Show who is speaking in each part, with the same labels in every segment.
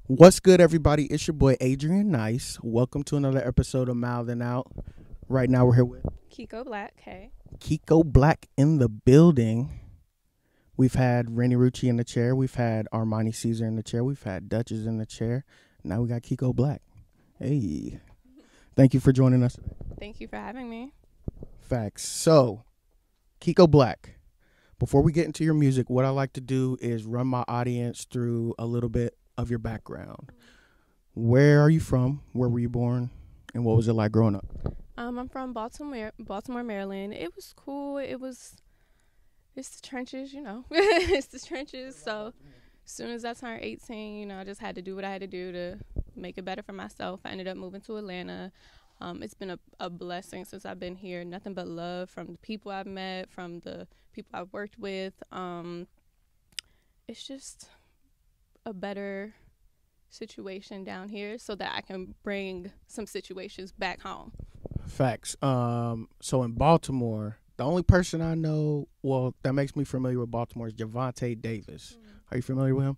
Speaker 1: What's good, everybody? It's your boy Adrian Nyce. Welcome to another episode of Mouthin Out. Right now we're here with
Speaker 2: Kiko Blac. Hey.
Speaker 1: Kiko Blac in the building. We've had Rennie Rucci in the chair. We've had Armani Caesar in the chair. We've had Duchess in the chair. Now we got Kiko Blac. Hey. Thank you for joining us today.
Speaker 2: Thank you for having me.
Speaker 1: Facts. So, Kiko Blac, before we get into your music, what I like to do is run my audience through a little bit of your background. Where are you from? Where were you born? And what was it like growing up?
Speaker 2: I'm from Baltimore, Maryland. It was cool. It's the trenches, you know. It's the trenches. So as soon as I turned 18, you know, I just had to do what I had to do to make it better for myself. I ended up moving to Atlanta. It's been a blessing since I've been here. Nothing but love from the people I've met, from the people I've worked with. It's just a better situation down here so that I can bring some situations back home.
Speaker 1: Facts. So in Baltimore, the only person I know, well, that makes me familiar with Baltimore is Javante Davis. Are you familiar with him?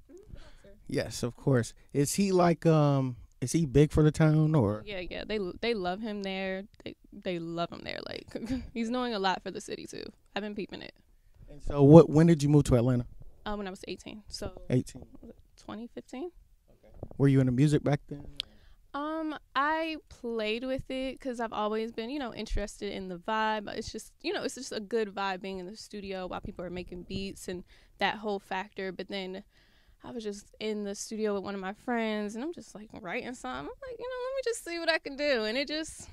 Speaker 1: Yes, of course. Is he like, is he big for the town or?
Speaker 2: Yeah. They love him there. They love him there. Like, he's doing a lot for the city too. I've been peeping it.
Speaker 1: And so when did you move to Atlanta?
Speaker 2: When I was 18. So
Speaker 1: 18.
Speaker 2: 2015.
Speaker 1: Okay. Were you into music back then?
Speaker 2: I played with it because I've always been, you know, interested in the vibe. It's just, you know, it's just a good vibe being in the studio while people are making beats and that whole factor. But then I was just in the studio with one of my friends and I'm just like writing something. I'm like, you know, let me just see what I can do. And it just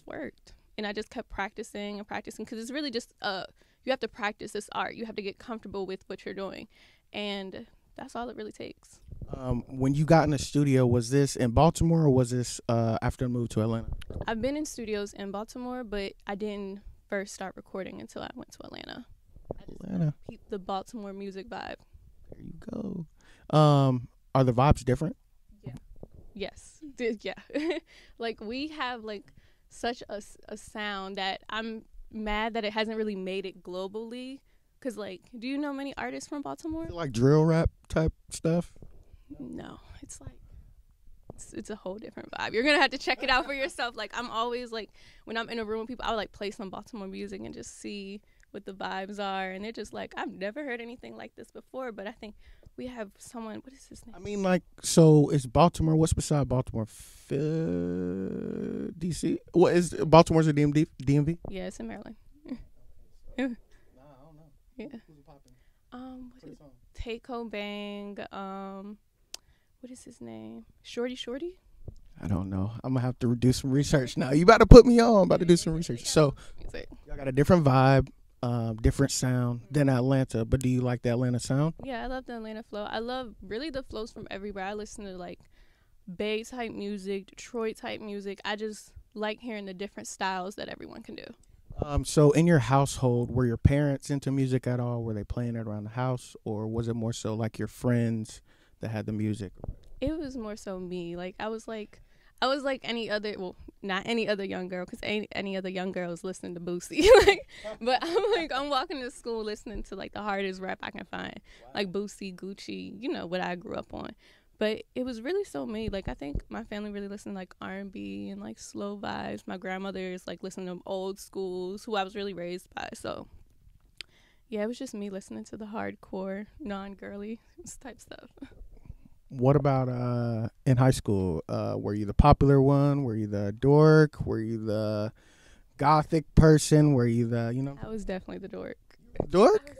Speaker 2: worked. And I just kept practicing and practicing because it's really just, you have to practice this art. You have to get comfortable with what you're doing. And that's all it really takes.
Speaker 1: When you got in the studio, was this in Baltimore or was this after the move to Atlanta?
Speaker 2: I've been in studios in Baltimore, but I didn't first start recording until I went to Atlanta. I just the Baltimore music vibe.
Speaker 1: There you go. Are the vibes different?
Speaker 2: Yeah. Yes. Yeah. Like we have like such a sound that I'm mad that it hasn't really made it globally. Cause like, do you know many artists from Baltimore?
Speaker 1: Like drill rap type stuff?
Speaker 2: No, it's like it's a whole different vibe. You're gonna have to check it out for yourself. Like I'm always like when I'm in a room with people, I would like play some Baltimore music and just see what the vibes are, and they're just like, I've never heard anything like this before. But I think we have someone. What is his name?
Speaker 1: I mean, like, so is Baltimore? What's beside Baltimore? DC? What is Baltimore's a DMV?
Speaker 2: Yeah, it's in Maryland. Yeah. What is Kiko Blac? What is his name? Shorty?
Speaker 1: I don't know. I'm gonna have to do some research now. You about to put me on. I'm about to do some research. So y'all got a different vibe, different sound than Atlanta. But do you like the Atlanta sound?
Speaker 2: Yeah, I love the Atlanta flow. I love really the flows from everywhere. I listen to like Bay type music, Detroit type music. I just like hearing the different styles that everyone can do.
Speaker 1: So in your household, were your parents into music at all? Were they playing it around the house, or was it more so like your friends that had the music?
Speaker 2: It was more so me. Like I was like any other, well, not any other young girl, because any other young girl is listening to Boosie. But I'm walking to school listening to like the hardest rap I can find, like Boosie, Gucci, you know what I grew up on. But it was really so me. Like, I think my family really listened to, like, R&B and, like, slow vibes. My grandmother is, like, listening to old schools, who I was really raised by. So, yeah, it was just me listening to the hardcore, non-girly type stuff.
Speaker 1: What about in high school? Were you the popular one? Were you the dork? Were you the gothic person? Were you the, you know?
Speaker 2: I was definitely the dork.
Speaker 1: Dork?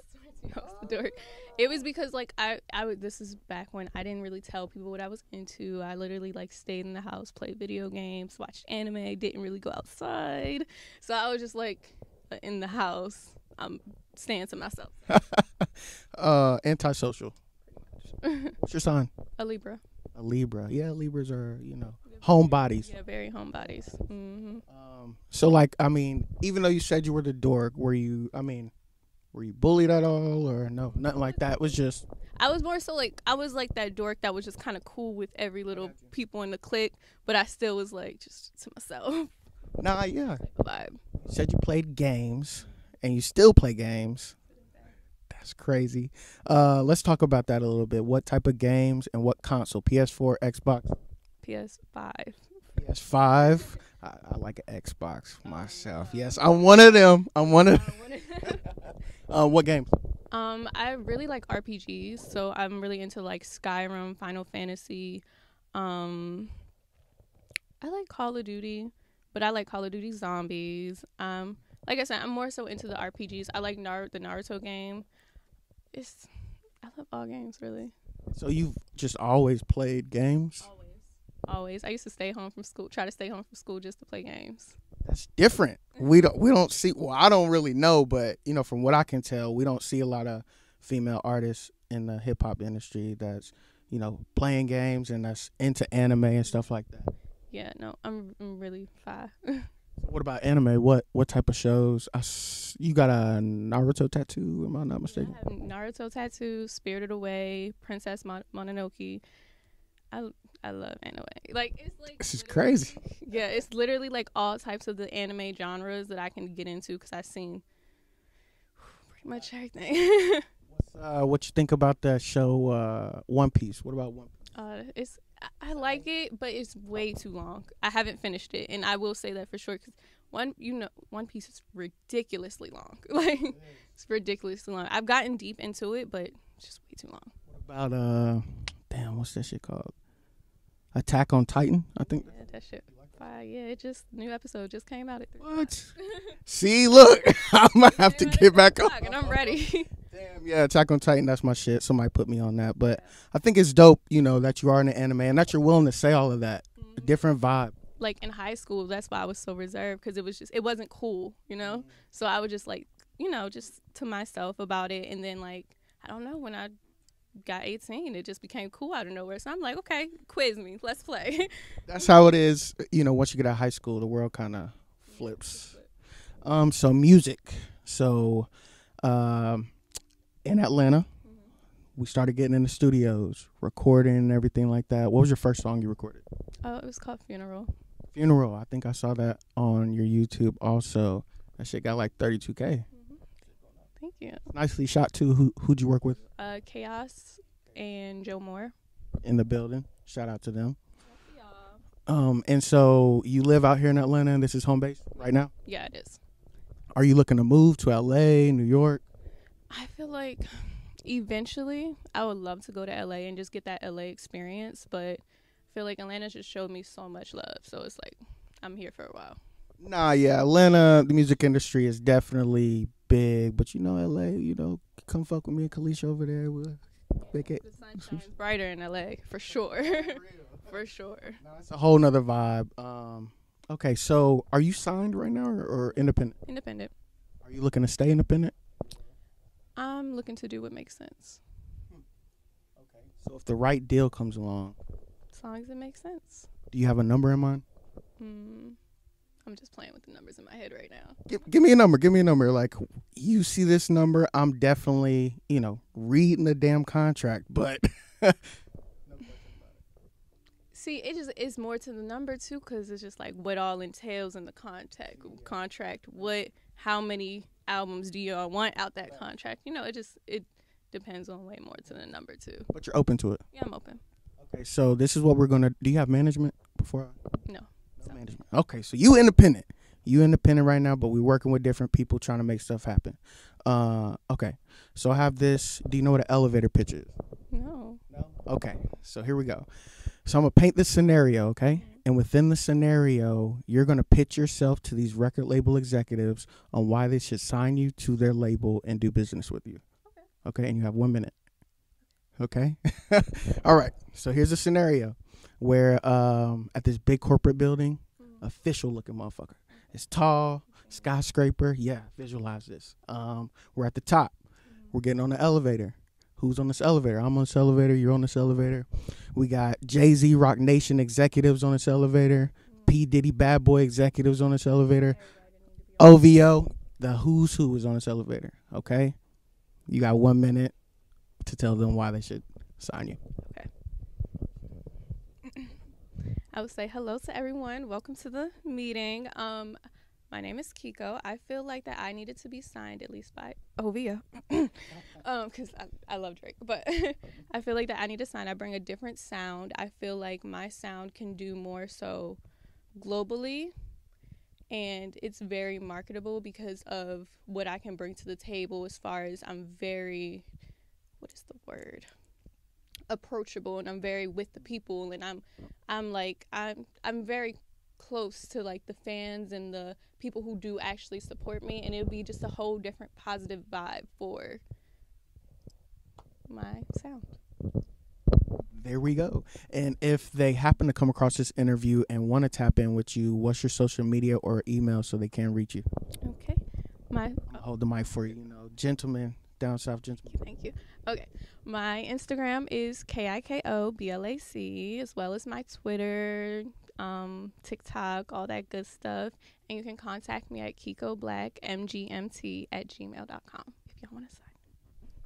Speaker 2: I was the dork. It was because, like, I would, this is back when I didn't really tell people what I was into. I literally, like, stayed in the house, played video games, watched anime, didn't really go outside. So I was just, like, in the house, I'm staying to myself.
Speaker 1: Antisocial. What's your sign?
Speaker 2: A Libra.
Speaker 1: A Libra. Yeah, Libras are, you know, homebodies.
Speaker 2: Yeah, very homebodies. Mm-hmm.
Speaker 1: So, like, I mean, even though you said you were the dork, were you, I mean, Were you bullied at all, or no, nothing like that? It was just
Speaker 2: I was more so like I was like that dork that was just kind of cool with every little people in the clique, but I still was like just to myself.
Speaker 1: nah, yeah.
Speaker 2: Vibe.
Speaker 1: You said you played games, and you still play games. That's crazy. Let's talk about that a little bit. What type of games and what console? PS4, Xbox,
Speaker 2: PS5.
Speaker 1: PS5. I like an Xbox myself. Yes, I'm one of them. What games?
Speaker 2: I really like RPGs, so I'm really into like Skyrim, Final Fantasy. I like Call of Duty, but I like Call of Duty Zombies. Like I said, I'm more so into the RPGs. I like the Naruto game. I love all games really.
Speaker 1: So you've just always played games?
Speaker 2: Always. I used to try to stay home from school just to play games.
Speaker 1: That's different. We don't see. Well, I don't really know, but from what I can tell, we don't see a lot of female artists in the hip hop industry that's playing games and that's into anime and stuff like that.
Speaker 2: Yeah, no, I'm really fine.
Speaker 1: What about anime? What type of shows? You got a Naruto tattoo? Am I not mistaken?
Speaker 2: I have Naruto tattoo, Spirited Away, Princess Mononoke. I love anime. Like it's like
Speaker 1: this is crazy.
Speaker 2: Yeah, it's literally like all types of the anime genres that I can get into because I've seen pretty much everything.
Speaker 1: What you think about that show, One Piece? What about One Piece?
Speaker 2: I like it, but it's way too long. I haven't finished it, and I will say that for sure because One Piece is ridiculously long. Like it's ridiculously long. I've gotten deep into it, but it's just way too long.
Speaker 1: What about what's that shit called? Attack on Titan, I think.
Speaker 2: Yeah, that shit. Yeah, new episode just came out at 3.
Speaker 1: What? See, look, I might have to get back on.
Speaker 2: And I'm ready.
Speaker 1: Damn, yeah, Attack on Titan, that's my shit. Somebody put me on that, but I think it's dope, that you are in the anime and that you're willing to say all of that. Mm-hmm. A different vibe.
Speaker 2: Like in high school, that's why I was so reserved because it wasn't cool, Mm-hmm. So I would just like, just to myself about it, and then like I don't know when I got 18 it just became cool out of nowhere, so I'm like, okay, quiz me, let's play.
Speaker 1: That's how it is. Once you get out of high school the world kind of flips. So music, in Atlanta, we started getting in the studios, recording and everything like that. What was your first song you recorded?
Speaker 2: It was called Funeral.
Speaker 1: I think I saw that on your YouTube also. That shit got like 32K.
Speaker 2: Thank you.
Speaker 1: Nicely shot too. Who'd you work with?
Speaker 2: Chaos and Joe Moore.
Speaker 1: In the building. Shout out to them. And so you live out here in Atlanta and this is home base right now?
Speaker 2: Yeah, it is.
Speaker 1: Are you looking to move to LA, New York?
Speaker 2: I feel like eventually I would love to go to LA and just get that LA experience, but I feel like Atlanta just showed me so much love, so it's like I'm here for a while.
Speaker 1: Nah, yeah, Atlanta, the music industry is definitely big, but LA, come fuck with me and Kalisha over there. We'll make it.
Speaker 2: The sun shines brighter in LA, for sure. For sure.
Speaker 1: No, it's a whole nother vibe. Okay, so are you signed right now or independent?
Speaker 2: Independent.
Speaker 1: Are you looking to stay independent?
Speaker 2: I'm looking to do what makes sense.
Speaker 1: Okay. So if the right deal comes along,
Speaker 2: as long as it makes sense.
Speaker 1: Do you have a number in mind?
Speaker 2: I'm just playing with the numbers in my head right now.
Speaker 1: Give me a number. Give me a number. Like, you see this number, I'm definitely, reading the damn contract, but.
Speaker 2: See, it's more to the number too, because it's just like what all entails in the contract. How many albums do you all want out that contract? It depends on way more to the number too.
Speaker 1: But you're open to it.
Speaker 2: Yeah, I'm open.
Speaker 1: Okay, so this is what we're gonna. Do you have management before?
Speaker 2: No.
Speaker 1: Management. Okay, so you independent. You independent right now, but we're working with different people trying to make stuff happen. Okay, so I have this. Do you know what an elevator pitch is?
Speaker 2: No.
Speaker 1: Okay, so here we go. So I'm gonna paint this scenario, okay? And within the scenario, you're gonna pitch yourself to these record label executives on why they should sign you to their label and do business with you. Okay, and you have 1 minute. Okay. All right. So here's a scenario where at this big corporate building, official looking motherfucker. It's tall, skyscraper. Yeah, visualize this. We're at the top. We're getting on the elevator. Who's on this elevator? I'm on this elevator. You're on this elevator. We got Jay-Z Rock Nation executives on this elevator. P. Diddy Bad Boy executives on this elevator. OVO, the who's who is on this elevator. Okay? You got 1 minute to tell them why they should sign you.
Speaker 2: Okay. I would say hello to everyone. Welcome to the meeting. My name is Kiko. I feel like that I needed to be signed at least by Ovia, because I love Drake. But I feel like that I need to sign. I bring a different sound. I feel like my sound can do more so globally, and it's very marketable because of what I can bring to the table. As far as I'm very, what is the word? Approachable, and I'm very with the people, and I'm very close to like the fans and the people who do actually support me, and it'll be just a whole different positive vibe for my sound.
Speaker 1: There we go. And if they happen to come across this interview and want to tap in with you, what's your social media or email so they can reach you?
Speaker 2: Okay.
Speaker 1: I'll hold the mic for you, gentlemen, down south gentlemen.
Speaker 2: Thank you. Okay. My Instagram is KIKOBLAC, as well as my Twitter, TikTok, all that good stuff. And you can contact me at Kiko Blac, mgmt@gmail.com if y'all want to sign.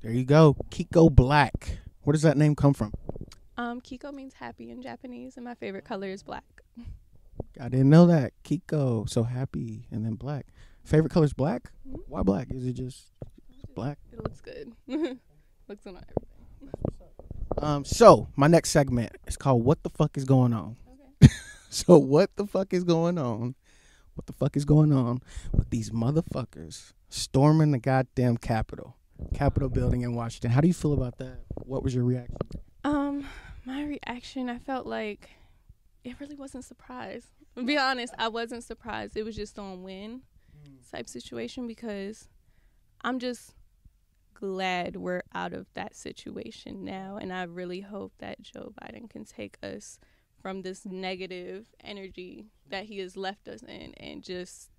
Speaker 1: There you go. Kiko Blac. Where does that name come from?
Speaker 2: Kiko means happy in Japanese, and my favorite color is black.
Speaker 1: I didn't know that. Kiko, so happy, and then black. Favorite color is black?
Speaker 2: Mm-hmm.
Speaker 1: Why black? Is it just black?
Speaker 2: It looks good. Looks good on everything.
Speaker 1: So my next segment is called "What the Fuck is Going On."
Speaker 2: Okay.
Speaker 1: So what the fuck is going on? What the fuck is going on with these motherfuckers storming the goddamn Capitol building in Washington? How do you feel about that? What was your reaction?
Speaker 2: My reaction, I felt like it really wasn't surprised. To be honest, I wasn't surprised. It was just on win type situation, because I'm just glad we're out of that situation now, and I really hope that Joe Biden can take us from this negative energy that he has left us in and just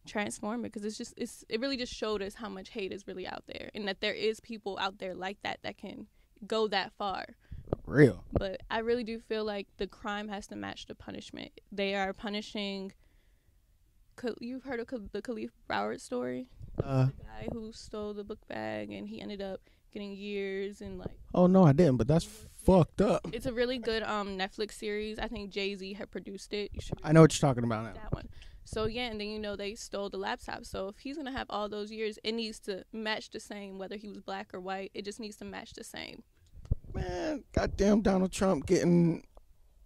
Speaker 2: transform it, because it really just showed us how much hate is really out there, and that there is people out there like that can go that far.
Speaker 1: Real.
Speaker 2: But I really do feel like the crime has to match the punishment. They are punishing. You've heard of the Khalif Broward story? The guy who stole the book bag, and he ended up getting years and like.
Speaker 1: Oh no, I didn't. But that's fucked up.
Speaker 2: It's a really good Netflix series. I think Jay-Z had produced it.
Speaker 1: I know what you're talking about now.
Speaker 2: That one. So yeah, and then they stole the laptop. So if he's gonna have all those years, it needs to match the same, whether he was black or white. It just needs to match the same.
Speaker 1: Man, goddamn Donald Trump getting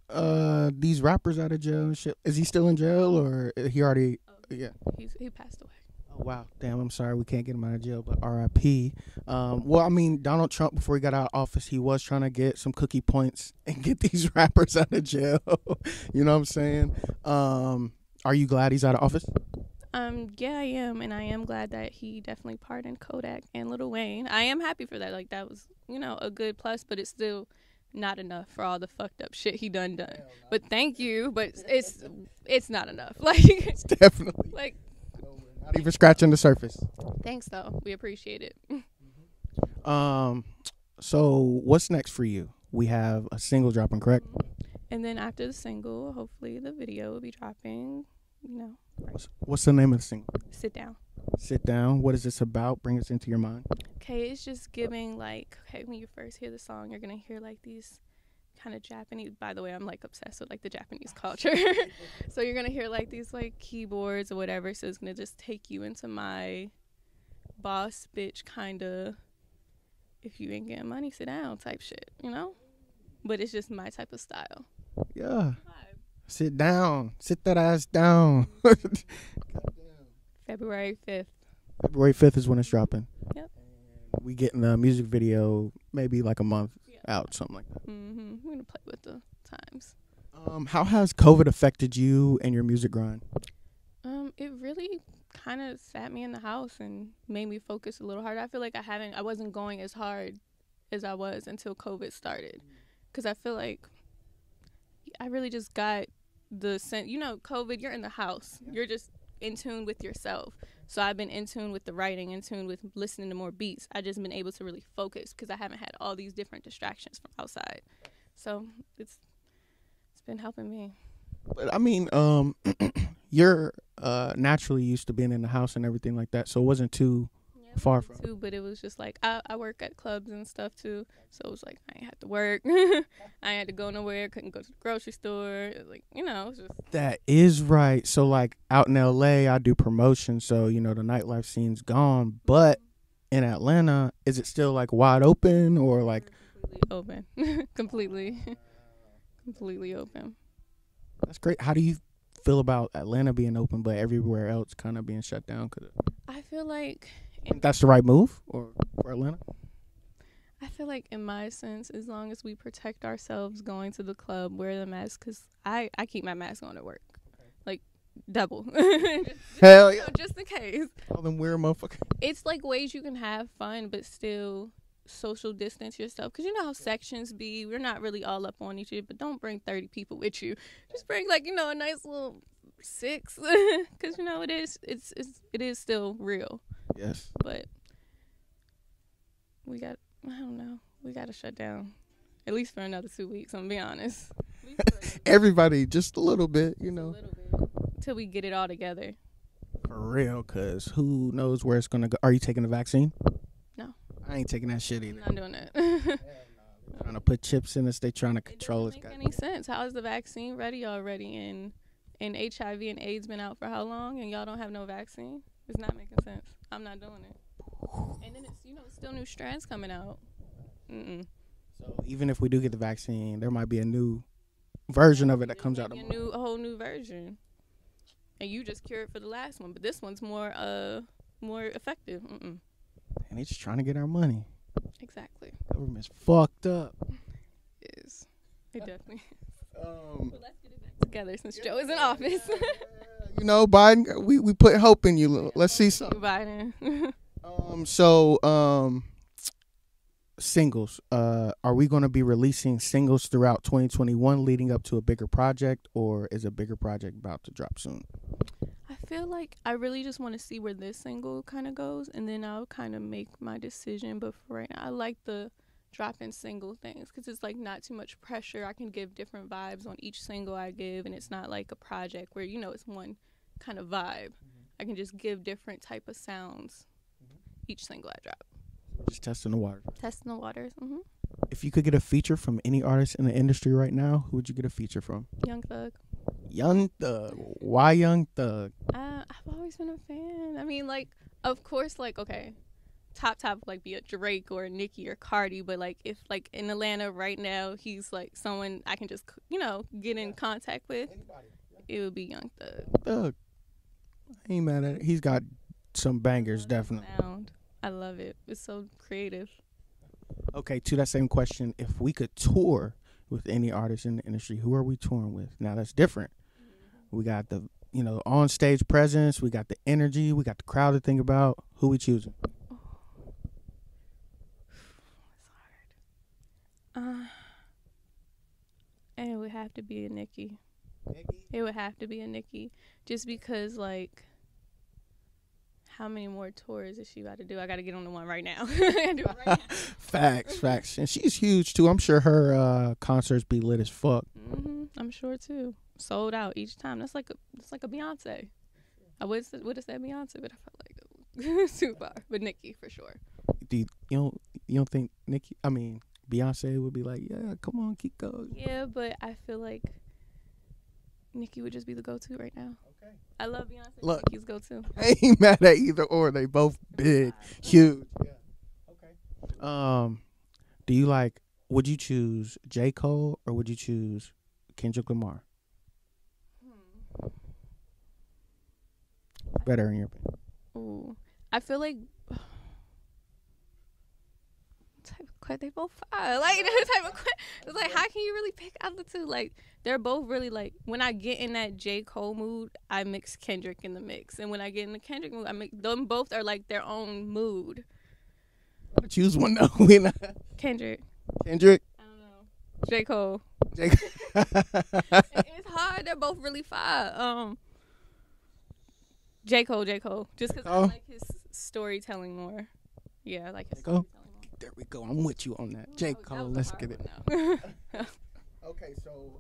Speaker 1: these rappers out of jail and shit. Is he still in jail, or he already? Yeah.
Speaker 2: He passed away.
Speaker 1: Oh wow, damn. I'm sorry we can't get him out of jail, but R.I.P. Well, I mean, Donald Trump, before he got out of office, he was trying to get some cookie points and get these rappers out of jail. You know what I'm saying? Are you glad he's out of office?
Speaker 2: Yeah, I am, and I am glad that he definitely pardoned Kodak and Lil Wayne. I am happy for that. Like, that was, a good plus, but it's still not enough for all the fucked up shit he done. But thank you, but it's not enough. Like,
Speaker 1: it's definitely
Speaker 2: like
Speaker 1: not even scratching the surface.
Speaker 2: Thanks though, we appreciate it.
Speaker 1: So what's next for you? We have a single dropping, correct?
Speaker 2: And then after the single, hopefully the video will be dropping.
Speaker 1: What's the name of the single?
Speaker 2: Sit Down.
Speaker 1: Sit Down. What is this about? Bring us into your mind.
Speaker 2: Okay, it's just giving when you first hear the song, you're gonna hear like these kind of Japanese. By the way, I'm like obsessed with like the Japanese culture. So you're gonna hear like these like keyboards or whatever. So it's gonna just take you into my boss bitch kind of, if you ain't getting money, sit down type shit, But it's just my type of style.
Speaker 1: Yeah. Sit down. Sit that ass down.
Speaker 2: February 5th.
Speaker 1: February 5th is when it's dropping.
Speaker 2: Yep.
Speaker 1: And we getting the music video maybe like a month out, something like that.
Speaker 2: Mm-hmm. We're going to play with the times.
Speaker 1: How has COVID affected you and your music grind?
Speaker 2: It really kind of sat me in the house and made me focus a little harder. I feel like I wasn't going as hard as I was until COVID started. Because I feel like I really just got the sense, COVID, you're in the house. Yeah. You're just in tune with yourself. So I've been in tune with the writing, in tune with listening to more beats. I just been able to really focus because I haven't had all these different distractions from outside. So it's been helping me.
Speaker 1: But I mean, you're naturally used to being in the house and everything like that, so it wasn't too Far from.
Speaker 2: too, but it was just like I work at clubs and stuff too, so it was like I ain't had to work. I ain't had to go nowhere. Couldn't go to the grocery store. It was like, you know, it was just.
Speaker 1: That is right. So like out in LA, I do promotion, so you know the nightlife scene's gone. But in Atlanta, is it still like wide open or like
Speaker 2: Completely open? Completely open.
Speaker 1: That's great. How do you feel about Atlanta being open, but everywhere else kind of being shut down?
Speaker 2: I feel like
Speaker 1: That's the right move or for Atlanta.
Speaker 2: I feel like in my sense, as long as we protect ourselves going to the club, wear the mask, because I keep my mask on at work, like double.
Speaker 1: Hell yeah.
Speaker 2: Just in case.
Speaker 1: All them weird motherfuckers.
Speaker 2: It's like ways you can have fun, but still social distance yourself, because you know how sections be. We're not really all up on each other, but don't bring 30 people with you. Just bring like, you know, a nice little 6, because you know it is still real.
Speaker 1: Yes.
Speaker 2: But I don't know, we got to shut down at least for another 2 weeks. I'm gonna be honest.
Speaker 1: Everybody just a little bit, you know,
Speaker 2: till we get it all together.
Speaker 1: for real. Cause who knows where it's gonna go? Are you taking the vaccine?
Speaker 2: No,
Speaker 1: I ain't taking that shit either.
Speaker 2: I'm not doing that.
Speaker 1: Trying to put chips in us. They trying to control us.
Speaker 2: It doesn't make any sense. How is the vaccine ready already? And HIV and AIDS been out for how long? And y'all don't have no vaccine? It's not making sense. I'm not doing it. And then it's, you know, still new strands coming out.
Speaker 1: So even if we do get the vaccine, there might be a new version of it that comes out.
Speaker 2: A whole new version. And you just cured for the last one, but this one's more effective.
Speaker 1: And they just trying to get our money.
Speaker 2: Exactly.
Speaker 1: Government's fucked up.
Speaker 2: It is. It definitely is.
Speaker 1: But
Speaker 2: let's get it back together since Joe is in office.
Speaker 1: You know, Biden, we put hope in you. Let's see something.
Speaker 2: Biden.
Speaker 1: Singles. Are we going to be releasing singles throughout 2021 leading up to a bigger project, or is a bigger project about to drop soon?
Speaker 2: I feel like I really just want to see where this single kind of goes, and then I'll kind of make my decision. But for right now, I like the drop-in single things because it's like not too much pressure. I can give different vibes on each single I give, and it's not like a project where, you know, it's one kind of vibe. I can just give different type of sounds each single I drop.
Speaker 1: Just testing the water.
Speaker 2: Testing the waters.
Speaker 1: If you could get a feature from any artist in the industry right now, who would you get a feature from?
Speaker 2: Young Thug.
Speaker 1: Young Thug. Why Young Thug?
Speaker 2: I've always been a fan. I mean, like, of course, like, okay, top like be a Drake or a Nicki or Cardi, but like if like in Atlanta right now he's like someone I can just, you know, get in contact with, it would be Young Thug.
Speaker 1: Thug. I ain't mad at it. He's got some bangers, definitely.
Speaker 2: Sound. I love it. It's so creative.
Speaker 1: Okay, to that same question, if we could tour with any artist in the industry, who are we touring with? Now that's different. We got the, you know, on stage presence, we got the energy, we got the crowd to think about. Who we choosing?
Speaker 2: And it would have to be a Nicki. It would have to be a Nicki, just because like, how many more tours is she about to do? I got to get on the one right now.
Speaker 1: Facts. And she's huge too. I'm sure her concerts be lit as fuck.
Speaker 2: I'm sure too. Sold out each time. That's like a Beyonce. I would have said Beyonce, but I felt like too far. But Nicki for sure.
Speaker 1: You don't think Beyonce would be like, yeah, come on, Kiko?
Speaker 2: Yeah, but I feel like Nicki would just be the go-to right now. Okay. I love Beyonce.
Speaker 1: Look,
Speaker 2: Nicki's go-to.
Speaker 1: I ain't mad at either or. They both big, huge. Yeah. Okay. Would you choose J. Cole or would you choose Kendrick Lamar? Better in your opinion?
Speaker 2: Ooh, I feel like they both fire. Like, type of it's like, how can you really pick out the two? Like, they're both really like, when I get in that J. Cole mood, I mix Kendrick in the mix, and when I get in the Kendrick mood, I make them both are like their own mood.
Speaker 1: I choose one though. We not
Speaker 2: Kendrick.
Speaker 1: I don't
Speaker 2: know. J. Cole. It's hard. They're both really fire. J. Cole. Just because I like his storytelling more. Yeah, I like his storytelling more.
Speaker 1: There we go. I'm with you on that. J. Cole, let's get it.
Speaker 2: Okay.
Speaker 1: Okay, so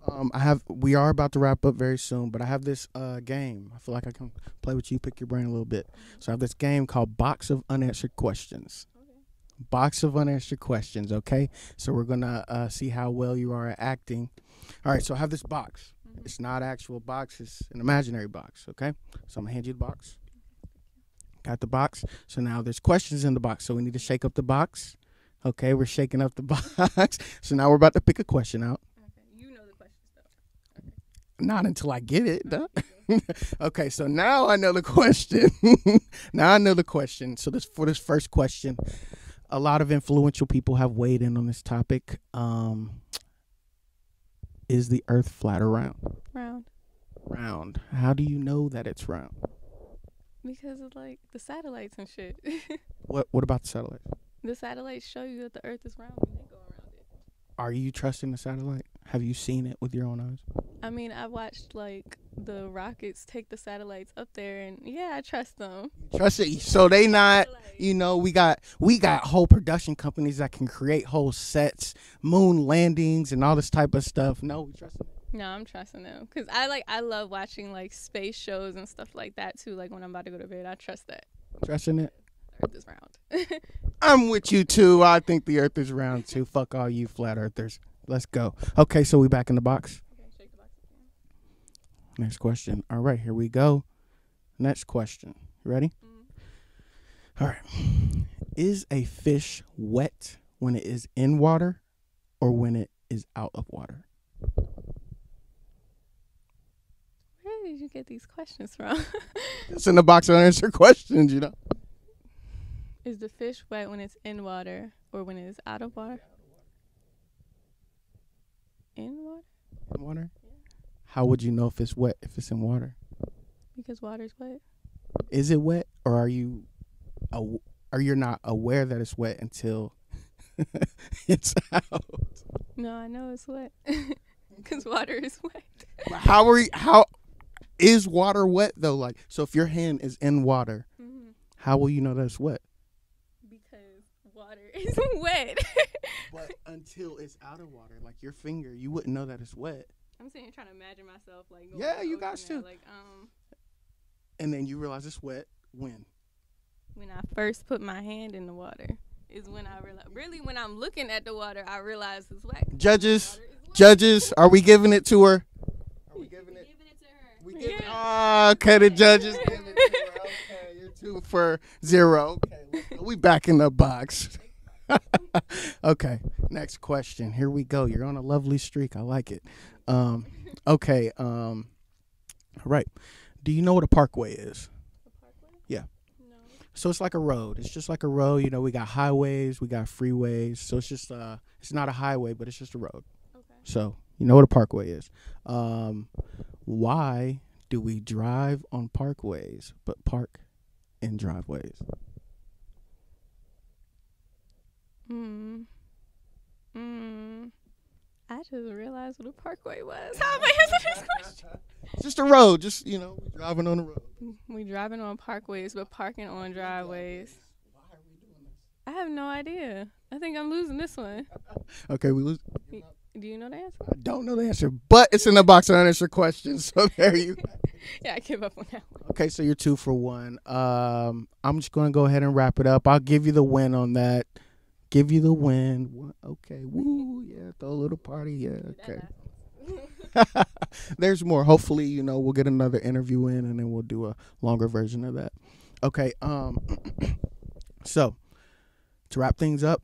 Speaker 1: we are about to wrap up very soon, but I have this game. I feel like I can play with you, pick your brain a little bit. So I have this game called Box of Unanswered Questions. Okay. Box of Unanswered Questions, okay? So we're going to see how well you are at acting. All right, so I have this box. Mm-hmm. It's not an actual box. It's an imaginary box, okay? So I'm going to hand you the box. Got the box. So now there's questions in the box, so we need to shake up the box. Okay, we're shaking up the box. So now we're about to pick a question out. Not until I get it. Duh. Okay, so now I know the question. Now I know the question. So for this first question, a lot of influential people have weighed in on this topic. Is the Earth flat or round?
Speaker 2: Round.
Speaker 1: Round. How do you know that it's round?
Speaker 2: Because of like the satellites and shit.
Speaker 1: What about the satellites?
Speaker 2: The satellites show you that the Earth is round when they go around it.
Speaker 1: Are you trusting the satellite? Have you seen it with your own eyes?
Speaker 2: I mean, I watched like the rockets take the satellites up there, and yeah, I trust them.
Speaker 1: Trust it. So they not, you know, we got whole production companies that can create whole sets, moon landings, and all this type of stuff. No, we trust them.
Speaker 2: No, I'm trusting them because I love watching like space shows and stuff like that too. Like when I'm about to go to bed, I trust that.
Speaker 1: Trusting it.
Speaker 2: The Earth is round.
Speaker 1: I'm with you too. I think the Earth is round too. Fuck all you flat earthers. Let's go. Okay, so we back in the box.
Speaker 2: Okay, shake the box again.
Speaker 1: Next question. All right, here we go. Next question. You ready? Mm-hmm. All right. Is a fish wet when it is in water or when it is out of water?
Speaker 2: Where did you get these questions from?
Speaker 1: It's in the box of unanswered questions, you know.
Speaker 2: Is the fish wet when it's in water or when it is out of water? In water?
Speaker 1: In water? Yeah. How would you know if it's wet if it's in water?
Speaker 2: Because water's wet.
Speaker 1: Is it wet, or are you not aware that it's wet until it's out?
Speaker 2: No, I know it's wet. Because water is wet.
Speaker 1: How is water wet though? Like, so if your hand is in water, mm-hmm. How will you know that it's wet?
Speaker 2: Because water is wet.
Speaker 1: But until it's out of water, like your finger, you wouldn't know that it's wet.
Speaker 2: I'm sitting here trying to imagine myself like going
Speaker 1: yeah, you got to.
Speaker 2: Like
Speaker 1: and then you realize it's wet when
Speaker 2: I first put my hand in the water is when I realize. Really, when I'm looking at the water, I realize it's wet.
Speaker 1: Judges, are we giving it to her? Are we giving it?
Speaker 2: Giving it to her.
Speaker 1: We giving. Oh, okay, the judges giving it to her. Okay, you're 2 for 0. Okay, we back in the box. Okay, next question. Here we go. You're on a lovely streak. I like it. Okay. All right. Do you know what a parkway is?
Speaker 2: A parkway?
Speaker 1: Yeah.
Speaker 2: No.
Speaker 1: So it's like a road. It's just like a road. You know, we got highways, we got freeways. So it's just it's not a highway, but it's just a road. Okay. So you know what a parkway is. Why do we drive on parkways but park in driveways?
Speaker 2: I just realized what a parkway was. How am I answering this question?
Speaker 1: It's just a road. Just, you know, driving on the road.
Speaker 2: We driving on parkways, but parking on driveways.
Speaker 1: Why are we doing this?
Speaker 2: I have no idea. I think I'm losing this one.
Speaker 1: Okay, we lose.
Speaker 2: Do you know the answer?
Speaker 1: I don't know the answer, but it's in the box of unanswered questions. So there you go.
Speaker 2: Yeah, I give up on that one.
Speaker 1: Okay, so you're 2 for 1. I'm just going to go ahead and wrap it up. I'll give you the win on that. Give you the win. Okay. Woo. Yeah. Throw a little party. Yeah. Okay. There's more. Hopefully, you know, we'll get another interview in and then we'll do a longer version of that. Okay. So to wrap things up,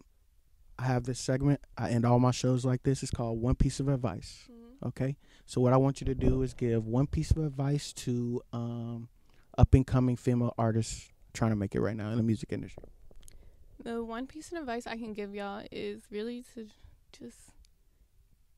Speaker 1: I have this segment. I end all my shows like this. It's called One Piece of Advice. Mm-hmm. Okay. So what I want you to do is give one piece of advice to up and coming female artists trying to make it right now in the music industry.
Speaker 2: The one piece of advice I can give y'all is really to just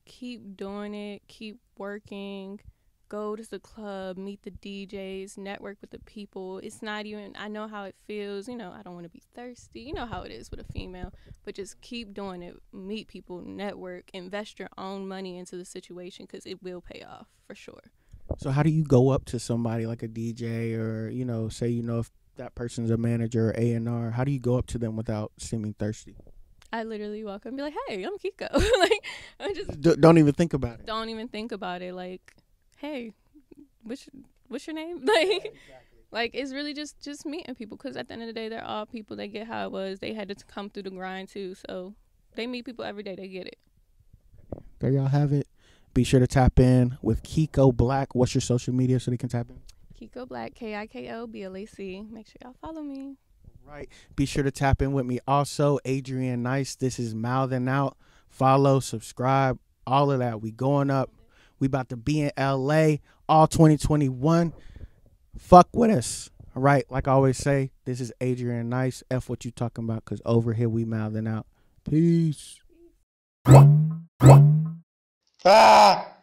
Speaker 2: keep doing it, keep working, go to the club, meet the DJs, network with the people. It's not even, I know how it feels, you know, I don't want to be thirsty. You know how it is with a female, but just keep doing it, meet people, network, invest your own money into the situation because it will pay off for sure.
Speaker 1: So how do you go up to somebody like a DJ or, you know, say, you know, if that person's a manager or A&R, how do you go up to them without seeming thirsty?
Speaker 2: I literally walk up and be like, "Hey, I'm Kiko." Like, I just
Speaker 1: Don't even think about it.
Speaker 2: don't even think about it. Like, "Hey, what's your name?" Like, like it's really just meeting people. Because at the end of the day, they're all people. They get how it was. They had to come through the grind too. So they meet people every day. They get it.
Speaker 1: There y'all have it. Be sure to tap in with Kiko Blac. What's your social media so they can tap in?
Speaker 2: Kiko Blac, Kiko Blac. Make sure y'all follow me.
Speaker 1: Right. Be sure to tap in with me also, Adrian Nyce. This is Mouthin Out. Follow, subscribe, all of that. We going up. We about to be in LA all 2021. Fuck with us. All right. Like I always say, this is Adrian Nyce. F what you talking about, because over here we Mouthin Out. Peace.
Speaker 3: Ah!